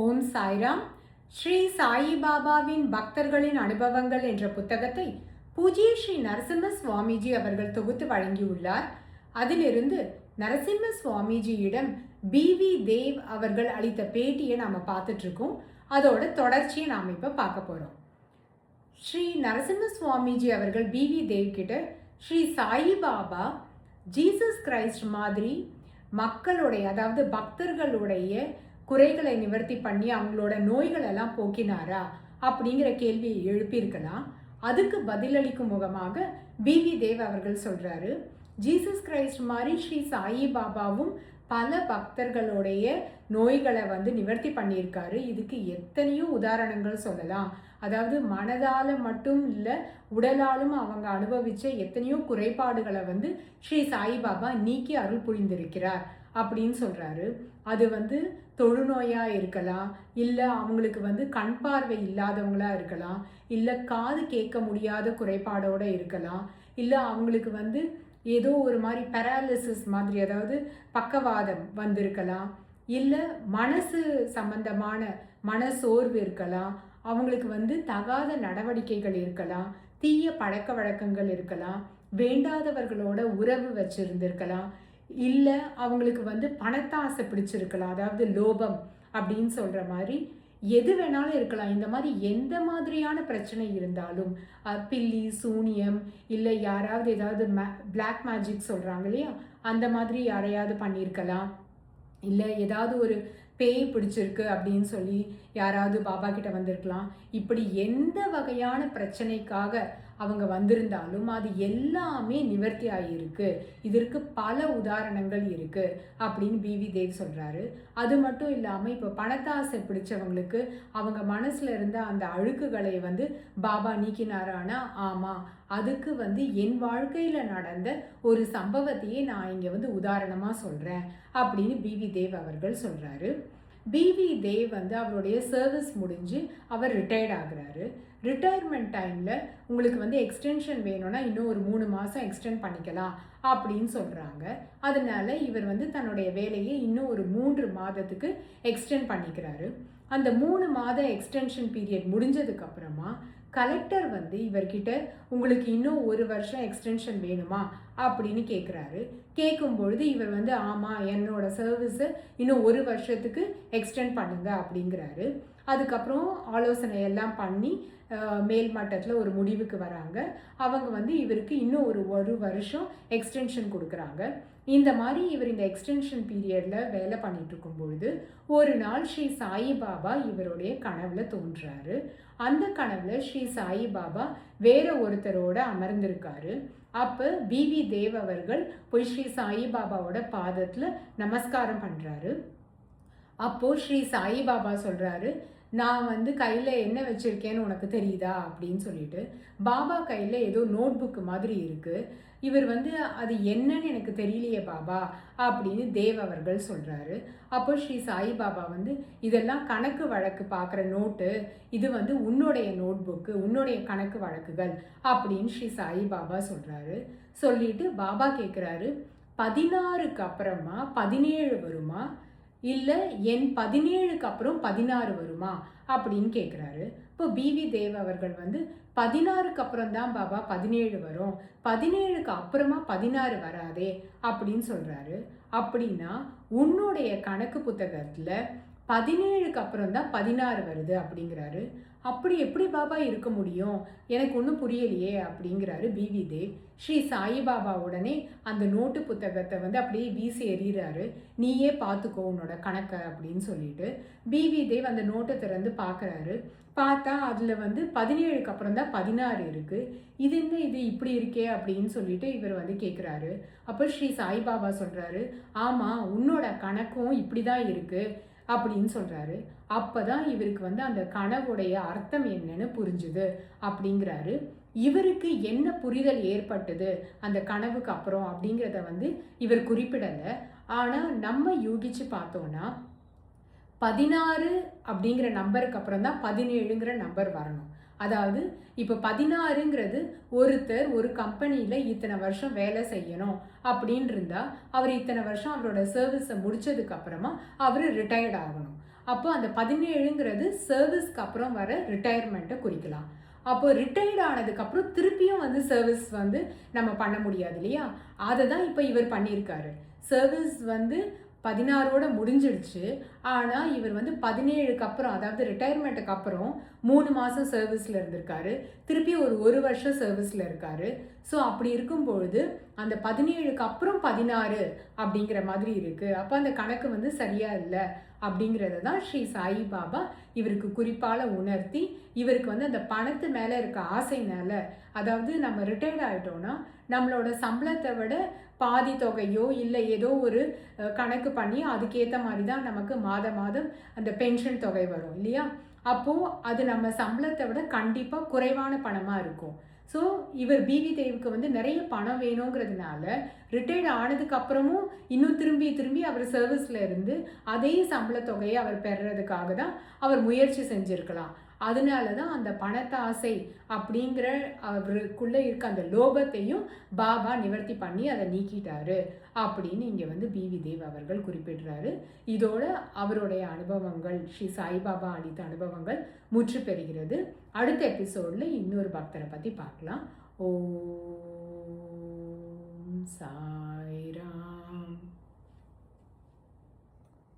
ஓம் சாய்ராம். ஸ்ரீ சாயிபாபாவின் பக்தர்களின் அனுபவங்கள் என்ற புத்தகத்தை பூஜ்ய ஸ்ரீ நரசிம்ம சுவாமிஜி அவர்கள் தொகுத்து வழங்கியுள்ளார். அதிலிருந்து நரசிம்ம சுவாமிஜியிடம் பி.வி. தேவ் அவர்கள் அளித்த பேட்டியை நாம் பார்த்துட்டு இருக்கோம். அதோட தொடர்ச்சியை நாம் இப்போ பார்க்க போகிறோம். ஸ்ரீ நரசிம்ம சுவாமிஜி அவர்கள் பி.வி. தேவ் கிட்ட ஸ்ரீ சாயிபாபா ஜீசஸ் கிரைஸ்ட் மாதிரி மக்களுடைய, அதாவது பக்தர்களுடைய குறைகளை நிவர்த்தி பண்ணி அவங்களோட நோய்கள் எல்லாம் போக்கினாரா அப்படிங்கிற கேள்வியை எழுப்பியிருக்கலாம். அதுக்கு பதிலளிக்கும் முகமாக பி.வி. தேவ் அவர்கள் சொல்றாரு, ஜீசஸ் கிரைஸ்ட் மாதிரி ஸ்ரீ சாயி பாபாவும் பல பக்தர்களுடைய நோய்களை நிவர்த்தி பண்ணியிருக்காரு. இதுக்கு எத்தனையோ உதாரணங்கள் சொல்லலாம். அதாவது மனதால மட்டும் இல்லை, உடலாலும் அவங்க அனுபவிச்ச எத்தனையோ குறைபாடுகளை ஸ்ரீ சாயிபாபா நீக்கி அருள் புரிந்திருக்கிறார் அப்படின்னு சொல்றாரு. அது தொழுநோயா இருக்கலாம், இல்லை அவங்களுக்கு கண் பார்வை இல்லாதவங்களா இருக்கலாம், இல்லை காது கேட்க முடியாத குறைபாடோட இருக்கலாம், இல்லை அவங்களுக்கு ஏதோ ஒரு மாதிரி பேராலிசிஸ் மாதிரி, அதாவது பக்கவாதம் வந்திருக்கலாம், இல்லை மனசு சம்பந்தமான மனசோர்வு இருக்கலாம், அவங்களுக்கு தகாத நடவடிக்கைகள் இருக்கலாம், தீய பழக்க வழக்கங்கள் இருக்கலாம், வேண்டாதவர்களோட உறவு வச்சிருந்திருக்கலாம், இல்லை அவங்களுக்கு பணத்தாசை பிடிச்சிருக்கலாம், அதாவது லோபம் அப்படின்னு சொல்கிற மாதிரி எது வேணாலும் இருக்கலாம். இந்த மாதிரி எந்த மாதிரியான பிரச்சனை இருந்தாலும், பில்லி சூனியம், இல்லை யாராவது ஏதாவது பிளாக் மேஜிக் சொல்கிறாங்க இல்லையா, அந்த மாதிரி யாரையாவது பண்ணியிருக்கலாம், இல்லை ஏதாவது ஒரு பேய் பிடிச்சிருக்கு அப்படின்னு சொல்லி யாராவது பாபா கிட்ட வந்திருக்கலாம். இப்படி எந்த வகையான பிரச்சனைக்காக அவங்க வந்திருந்தாலும் அது எல்லாமே நிவர்த்தி ஆகியிருக்கு. இதற்கு பல உதாரணங்கள் இருக்கு அப்படின்னு பி.வி. தேவ் சொல்றாரு. அது மட்டும் இல்லாமல் இப்போ பணத்தாசை பிடிச்சவங்களுக்கு அவங்க மனசுல இருந்த அந்த அழுக்குகளை பாபா நீக்கினாரானா, ஆமா, அதுக்கு என் வாழ்க்கையில நடந்த ஒரு சம்பவத்தையே நான் இங்க உதாரணமா சொல்றேன் அப்படின்னு பி.வி. தேவ் அவர்கள் சொல்றாரு. பி.வி. தேவ் அவருடைய சர்வீஸ் முடிஞ்சு அவர் ரிட்டையர்ட் ஆகுறாரு. ரிட்டையர்மெண்ட் டைமில் உங்களுக்கு எக்ஸ்டென்ஷன் வேணும்னா இன்னும் ஒரு 3 மாதம் எக்ஸ்டெண்ட் பண்ணிக்கலாம் அப்படின்னு சொல்கிறாங்க. அதனால இவர் தன்னுடைய வேலையை இன்னும் ஒரு 3 மாதத்துக்கு எக்ஸ்டெண்ட் பண்ணிக்கிறாரு. அந்த 3 மாத எக்ஸ்டென்ஷன் பீரியட் முடிஞ்சதுக்கு அப்புறமா கலெக்டர் இவர்கிட்ட உங்களுக்கு இன்னும் 1 வருஷம் எக்ஸ்டென்ஷன் வேணுமா அப்படின்னு கேட்குறாரு. கேட்கும்பொழுது இவர் ஆமாம், என்னோட சர்வீஸை இன்னும் 1 வருஷத்துக்கு எக்ஸ்டெண்ட் பண்ணுங்க அப்படிங்கிறாரு. அதுக்கப்புறம் ஆலோசனை எல்லாம் பண்ணி மேல் மட்டத்தில் ஒரு முடிவுக்கு வராங்க. அவங்க இவருக்கு இன்னும் ஒரு வருஷம் எக்ஸ்டென்ஷன் கொடுக்குறாங்க. இந்த மாதிரி இவர் இந்த எக்ஸ்டென்ஷன் பீரியடில் வேலை பண்ணிட்டு இருக்கும்பொழுது ஒரு நாள் ஸ்ரீ சாயிபாபா இவருடைய கனவுல தோன்றாரு. அந்த கனவுல ஸ்ரீ சாயிபாபா வேற ஒருத்தரோட அமர்ந்திருக்காரு. அப்போ பி.வி. தேவ் அவர்கள் போய் ஸ்ரீ சாயிபாபாவோட பாதத்தில் நமஸ்காரம் பண்ணுறாரு. அப்போது ஸ்ரீ சாயிபாபா சொல்கிறாரு, நான் கையில் என்ன வச்சுருக்கேன்னு உனக்கு தெரியுதா அப்படின்னு சொல்லிட்டு. பாபா கையில் ஏதோ நோட் புக்கு மாதிரி இருக்குது. இவர் அது என்னன்னு எனக்கு தெரியலையே பாபா அப்படின்னு தேவ் அவர்கள் சொல்கிறாரு. அப்போ ஸ்ரீ சாயிபாபா இதெல்லாம் கணக்கு வழக்கு பார்க்குற நோட்டு, இது உன்னுடைய நோட் புக்கு, உன்னுடைய கணக்கு வழக்குகள் அப்படின்னு ஸ்ரீ சாயிபாபா சொல்கிறாரு. சொல்லிட்டு பாபா கேட்குறாரு, 16க்கு அப்புறமா 17 வருமா, இல்லை என் 17க்கு அப்புறம் 16 வருமா அப்படின்னு கேட்குறாரு. இப்போ பி.வி. தேவ் அவர்கள் 16க்கு அப்புறம் தான் பாபா 17 வரும், 17க்கு அப்புறமா 16 வராதே அப்படின்னு சொல்கிறாரு. அப்படின்னா உன்னுடைய கணக்கு புத்தகத்தில் 17க்கு அப்புறம் தான் 16 வருது அப்படிங்கிறாரு. அப்படி எப்படி பாபா இருக்க முடியும், எனக்கு ஒன்றும் புரியலையே அப்படிங்கிறாரு பி.வி. தேவ். ஸ்ரீ சாயிபாபா உடனே அந்த நோட்டு புத்தகத்தை அப்படியே வீசி எறிகிறாரு. நீயே பார்த்துக்கோ உன்னோட கணக்கை அப்படின்னு சொல்லிட்டு பி.வி. தேவ் அந்த நோட்டை திறந்து பார்க்குறாரு. பார்த்தா அதில் 17க்கு அப்புறம் தான் 16 இருக்குது. இது என்ன, இது இப்படி இருக்கே அப்படின்னு சொல்லிட்டு இவர் கேட்குறாரு. அப்போ ஸ்ரீ சாயிபாபா சொல்கிறாரு, ஆமாம், உன்னோட கணக்கும் இப்படி தான் இருக்குது அப்படின்னு சொல்கிறாரு. அப்போ தான் இவருக்கு அந்த கனவுடைய அர்த்தம் என்னன்னு புரிஞ்சுது அப்படிங்கிறாரு. இவருக்கு என்ன புரிதல் ஏற்பட்டது அந்த கனவுக்கு அப்புறம் அப்படிங்கிறத இவர் குறிப்பிடலை. ஆனால் நம்ம யூகிச்சு பார்த்தோன்னா 16 அப்படிங்கிற நம்பருக்கு அப்புறம் தான் 17ங்கிற நம்பர் வரணும். அதாவது இப்போ 16ங்கிறது ஒருத்தர் ஒரு கம்பெனியில் இத்தனை வருஷம் வேலை செய்யணும் அப்படின்னு இருந்தால் அவர் இத்தனை வருஷம் அவரோட சர்வீஸை முடிச்சதுக்கு அப்புறமா அவர் ரிட்டையர்ட் ஆகணும். அப்போ அந்த 17ங்கிறது சர்வீஸ்க்கு அப்புறம் வர ரிட்டையர்மெண்ட்டை குறிக்கலாம். அப்போ ரிட்டையர்ட் ஆனதுக்கப்புறம் திருப்பியும் வந்து சர்வீஸ் வந்து நம்ம பண்ண முடியாது இல்லையா? அதை தான் இப்போ இவர் பண்ணியிருக்காரு. சர்வீஸ் வந்து 16ஓட முடிஞ்சிடுச்சு. ஆனால் இவர் வந்து 17க்கு அப்புறம், அதாவது ரிட்டையர்மெண்ட்டுக்கு அப்புறம் 3 மாதம் சர்வீஸில் இருந்திருக்காரு. திருப்பி ஒரு வருஷம் சர்வீஸில் இருக்காரு. ஸோ அப்படி இருக்கும்பொழுது அந்த 17க்கு அப்புறம் 16 அப்படிங்கிற மாதிரி இருக்குது. அப்போ அந்த கணக்கு வந்து சரியாக இல்லை அப்படிங்கிறத தான் ஸ்ரீ சாயிபாபா இவருக்கு குறிப்பால் உணர்த்தி, இவருக்கு வந்து அந்த பணத்து மேலே இருக்க ஆசைனால, அதாவது நம்ம ரிட்டையர்ட் ஆகிட்டோன்னா நம்மளோட சம்பளத்தை விட பாதி தொகையோ இல்லை ஏதோ ஒரு கணக்கு பண்ணி அதுக்கேற்ற மாதிரி தான் நமக்கு மாதம் அந்த பென்ஷன் தொகை வரும் இல்லையா? அப்போது அது நம்ம சம்பளத்தை விட கண்டிப்பாக குறைவான பணமாக இருக்கும். ஸோ இவர் பிவி தேவுக்கு வந்து நிறைய பணம் வேணுங்கிறதுனால ரிட்டையர்ட் ஆனதுக்கு அப்புறமும் இன்னும் திரும்பி அவர் சர்வீஸில் இருந்து அதே சம்பள தொகையை அவர் பெறுறதுக்காக தான் அவர் முயற்சி செஞ்சுருக்கலாம். அதனால தான் அந்த பணத்தாசை அப்படிங்கிற அவருக்குள்ளே இருக்க அந்த லோபத்தையும் பாபா நிவர்த்தி பண்ணி அதை நீக்கிட்டாரு அப்படின்னு இங்கே வந்து பிவி தேவ் அவர்கள் குறிப்பிடுறாரு. இதோட அவருடைய அனுபவங்கள், ஸ்ரீ சாய்பாபா அளித்த அனுபவங்கள் முற்று பெறுகிறது. அடுத்த எபிசோடில் இன்னொரு பக்தரை பற்றி பார்க்கலாம். ஓம் சாய்ராம்.